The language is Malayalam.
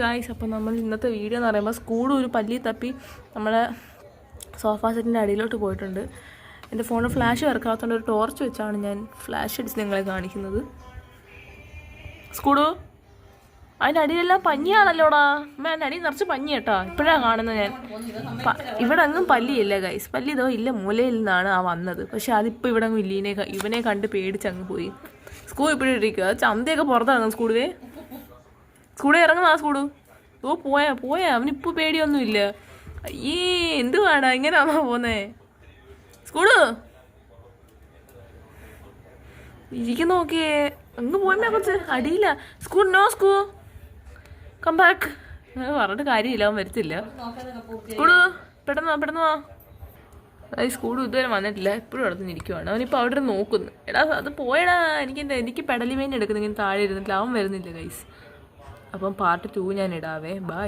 ഗായ്സ്, അപ്പം നമ്മൾ ഇന്നത്തെ വീഡിയോ എന്ന് പറയുമ്പോൾ സ്കൂൾ ഒരു പല്ലി തപ്പി നമ്മളെ സോഫ സെറ്റിൻ്റെ അടിയിലോട്ട് പോയിട്ടുണ്ട്. എൻ്റെ ഫോണിൽ ഫ്ലാഷ് വർക്കാത്തതുകൊണ്ട് ഒരു ടോർച്ച് വെച്ചാണ് ഞാൻ ഫ്ലാഷ് അടിച്ച് നിങ്ങളെ കാണിക്കുന്നത്. സ്കൂള് അതിൻ്റെ അടിയിലെല്ലാം പഞ്ഞിയാണല്ലോടാ. അതിൻ്റെ അടിയിൽ നിറച്ച് പഞ്ഞി കേട്ടോ. ഇപ്പോഴാണ് കാണുന്നത് ഞാൻ. ഇവിടെ അങ്ങും പല്ലിയില്ല ഗൈസ്. പല്ലി ഇതോ ഇല്ല, മൂലയിൽ നിന്നാണ് ആ വന്നത്. പക്ഷെ അതിപ്പോൾ ഇവിടെ അങ്ങ് ഇല്ല. ഇവനെ കണ്ട് പേടിച്ചങ്ങ് പോയി. സ്കൂൾ ഇപ്പോഴും ഇരിക്കുക. ചന്തയൊക്കെ പുറത്തിറങ്ങും സ്കൂളിൽ ഇറങ്ങുന്ന ആ സ്കൂള്. പോയാ അവനിപ്പോൾ പേടിയൊന്നുമില്ല. അയ്യേ എന്ത് വേടാ, ഇങ്ങനെയാണോ പോന്നേ? സ്കൂള് ഇരിക്കുന്ന നോക്കിയേ, അങ്ങ് പോയേ കുറച്ച് അടിയില്ല. സ്കൂൾ കം ബാക്ക് പറഞ്ഞിട്ട് കാര്യമില്ല, അവൻ വരത്തില്ല. സ്കൂള് പെട്ടെന്ന് വാ. ഈ സ്കൂൾ ഇതുവരെ വന്നിട്ടില്ല, എപ്പോഴും അവിടെ നിന്ന് ഇരിക്കുവാണ്. അവനിപ്പോൾ അവിടെ നോക്കുന്നു. എടാ അത് പോയടാ, എനിക്ക് പെടലി വേണ്ടി എടുക്കുന്നു. ഇങ്ങനെ താഴെ ഇരുന്നിട്ടില്ല, അവൻ വരുന്നില്ല ഗൈസ്. അപ്പം പാർട്ട് 2 ഞാൻ ഇടാവേ. ബൈ.